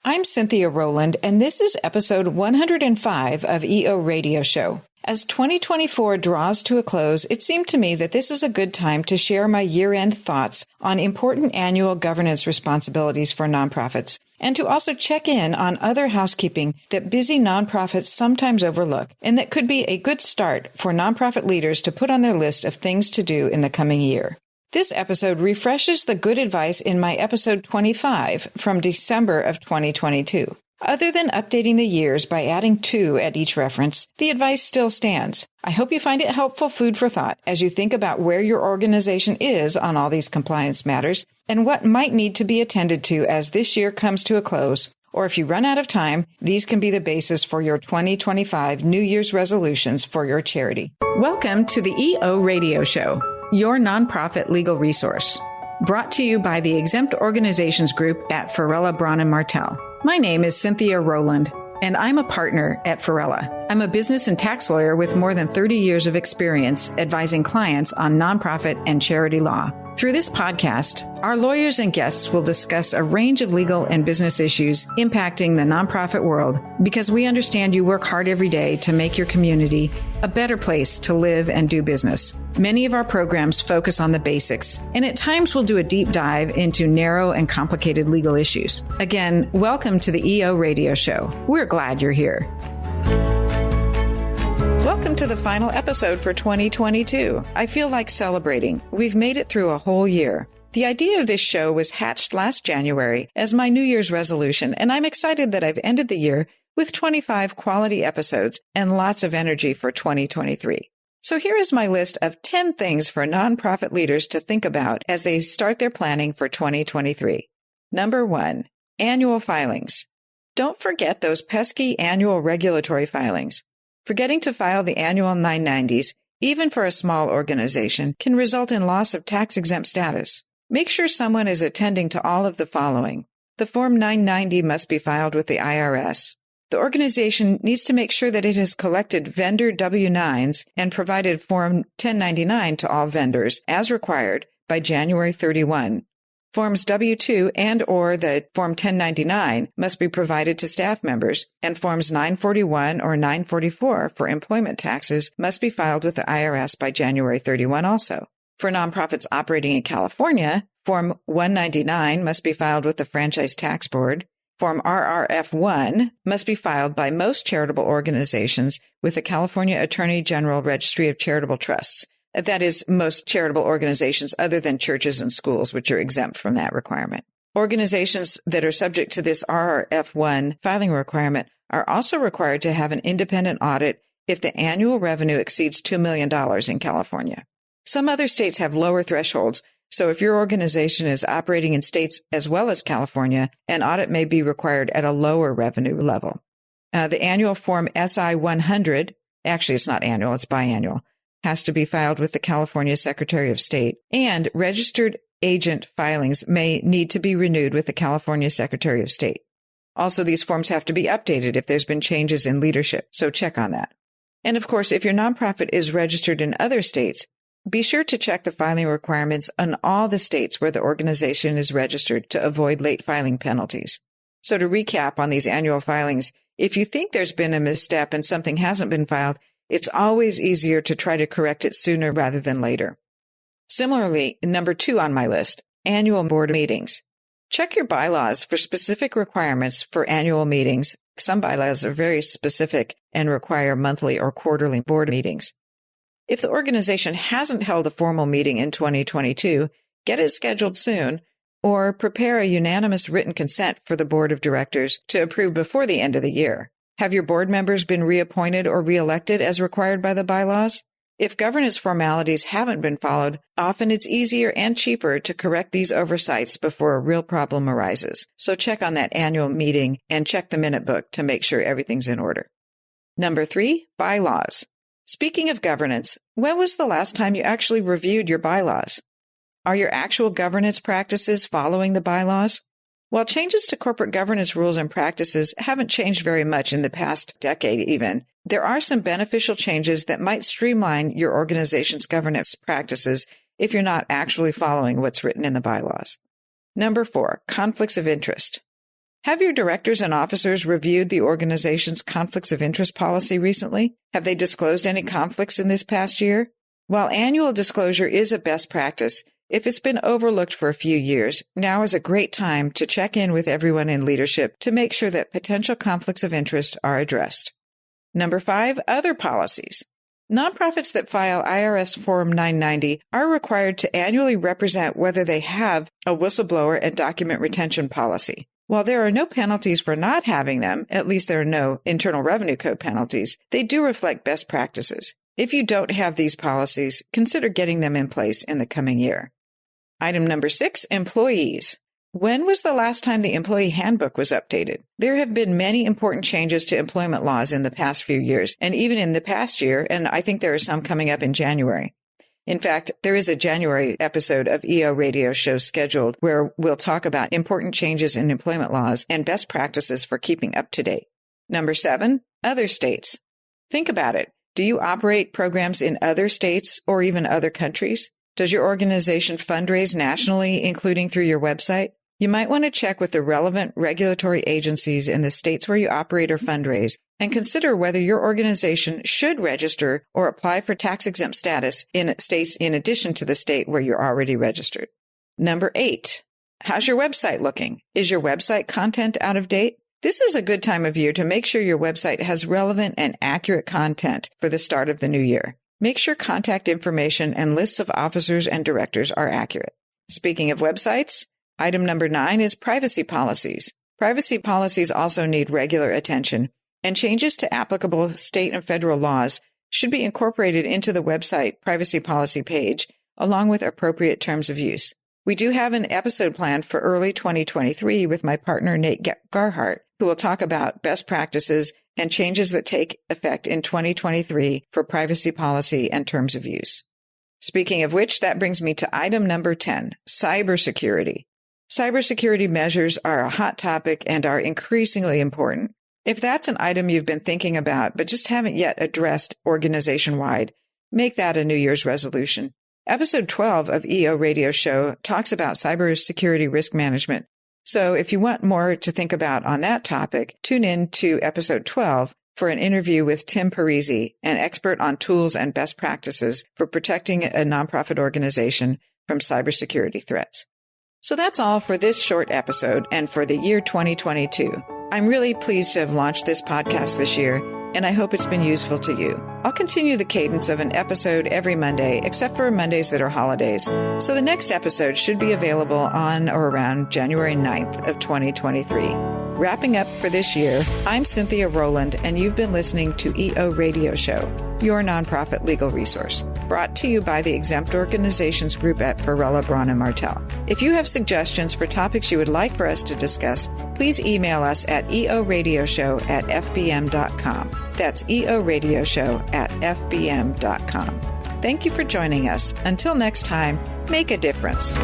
I'm Cynthia Rowland, and this is episode 105 of EO Radio Show. As 2024 draws to a close, it seemed to me that this is a good time to share my year-end thoughts on important annual governance responsibilities for nonprofits, and to also check in on other housekeeping that busy nonprofits sometimes overlook, and that could be a good start for nonprofit leaders to put on their list of things to do in the coming year. This episode refreshes the good advice in my episode 25 from December of 2022. Other than updating the years by adding 2 at each reference, the advice still stands. I hope you find it helpful food for thought as you think about where your organization is on all these compliance matters and what might need to be attended to as this year comes to a close. Or if you run out of time, these can be the basis for your 2025 New Year's resolutions for your charity. Welcome to the EO Radio Show, your nonprofit legal resource. Brought to you by the Exempt Organizations Group at Farella, Braun & Martel. My name is Cynthia Rowland, and I'm a partner at Farella. I'm a business and tax lawyer with more than 30 years of experience advising clients on nonprofit and charity law. Through this podcast, our lawyers and guests will discuss a range of legal and business issues impacting the nonprofit world because we understand you work hard every day to make your community a better place to live and do business. Many of our programs focus on the basics, and at times we'll do a deep dive into narrow and complicated legal issues. Again, welcome to the EO Radio Show. We're glad you're here. Welcome to the final episode for 2022. I feel like celebrating. We've made it through a whole year. The idea of this show was hatched last January as my New Year's resolution, and I'm excited that I've ended the year with 25 quality episodes and lots of energy for 2023. So here is my list of 10 things for nonprofit leaders to think about as they start their planning for 2023. Number 1, annual filings. Don't forget those pesky annual regulatory filings. Forgetting to file the annual 990s, even for a small organization, can result in loss of tax-exempt status. Make sure someone is attending to all of the following. The Form 990 must be filed with the IRS. The organization needs to make sure that it has collected vendor W-9s and provided Form 1099 to all vendors, as required, by January 31. Forms W-2 and or the Form 1099 must be provided to staff members, and Forms 941 or 944 for employment taxes must be filed with the IRS by January 31 also. For nonprofits operating in California, Form 199 must be filed with the Franchise Tax Board. Form RRF-1 must be filed by most charitable organizations with the California Attorney General Registry of Charitable Trusts. That is, most charitable organizations other than churches and schools, which are exempt from that requirement. Organizations that are subject to this RRF-1 filing requirement are also required to have an independent audit if the annual revenue exceeds $2 million in California. Some other states have lower thresholds, so if your organization is operating in states as well as California, an audit may be required at a lower revenue level. The annual Form SI-100, actually it's not annual, it's biannual, has to be filed with the California Secretary of State, and registered agent filings may need to be renewed with the California Secretary of State. Also, these forms have to be updated if there's been changes in leadership, so check on that. And of course, if your nonprofit is registered in other states, be sure to check the filing requirements on all the states where the organization is registered to avoid late filing penalties. So to recap on these annual filings, if you think there's been a misstep and something hasn't been filed, it's always easier to try to correct it sooner rather than later. Similarly, number 2 on my list, annual board meetings. Check your bylaws for specific requirements for annual meetings. Some bylaws are very specific and require monthly or quarterly board meetings. If the organization hasn't held a formal meeting in 2022, get it scheduled soon, or prepare a unanimous written consent for the board of directors to approve before the end of the year. Have your board members been reappointed or reelected as required by the bylaws? If governance formalities haven't been followed, often it's easier and cheaper to correct these oversights before a real problem arises. So check on that annual meeting and check the minute book to make sure everything's in order. Number 3, bylaws. Speaking of governance, when was the last time you actually reviewed your bylaws? Are your actual governance practices following the bylaws? While changes to corporate governance rules and practices haven't changed very much in the past decade even, there are some beneficial changes that might streamline your organization's governance practices if you're not actually following what's written in the bylaws. Number 4, conflicts of interest. Have your directors and officers reviewed the organization's conflicts of interest policy recently? Have they disclosed any conflicts in this past year? While annual disclosure is a best practice, if it's been overlooked for a few years, now is a great time to check in with everyone in leadership to make sure that potential conflicts of interest are addressed. Number 5, other policies. Nonprofits that file IRS Form 990 are required to annually represent whether they have a whistleblower and document retention policy. While there are no penalties for not having them, at least there are no Internal Revenue Code penalties, they do reflect best practices. If you don't have these policies, consider getting them in place in the coming year. Item number 6, employees. When was the last time the employee handbook was updated? There have been many important changes to employment laws in the past few years, and even in the past year, and I think there are some coming up in January. In fact, there is a January episode of EO Radio Show scheduled where we'll talk about important changes in employment laws and best practices for keeping up to date. Number 7, other states. Think about it. Do you operate programs in other states or even other countries? Does your organization fundraise nationally, including through your website? You might want to check with the relevant regulatory agencies in the states where you operate or fundraise and consider whether your organization should register or apply for tax-exempt status in states in addition to the state where you're already registered. Number 8, how's your website looking? Is your website content out of date? This is a good time of year to make sure your website has relevant and accurate content for the start of the new year. Make sure contact information and lists of officers and directors are accurate. Speaking of websites, item number 9 is privacy policies. Privacy policies also need regular attention, and changes to applicable state and federal laws should be incorporated into the website privacy policy page, along with appropriate terms of use. We do have an episode planned for early 2023 with my partner Nate Garhart, who will talk about best practices and changes that take effect in 2023 for privacy policy and terms of use. Speaking of which, that brings me to item number 10, cybersecurity. Cybersecurity measures are a hot topic and are increasingly important. If that's an item you've been thinking about but just haven't yet addressed organization-wide, make that a New Year's resolution. Episode 12 of EO Radio Show talks about cybersecurity risk management. So if you want more to think about on that topic, tune in to episode 12 for an interview with Tim Parisi, an expert on tools and best practices for protecting a nonprofit organization from cybersecurity threats. So that's all for this short episode and for the year 2022. I'm really pleased to have launched this podcast this year, and I hope it's been useful to you. I'll continue the cadence of an episode every Monday, except for Mondays that are holidays. So the next episode should be available on or around January 9th of 2023. Wrapping up for this year, I'm Cynthia Rowland, and you've been listening to EO Radio Show, your nonprofit legal resource, brought to you by the Exempt Organizations Group at Varela, Braun & Martell. If you have suggestions for topics you would like for us to discuss, please email us at eoradioshow@fbm.com. That's eoradioshow@fbm.com. Thank you for joining us. Until next time, make a difference.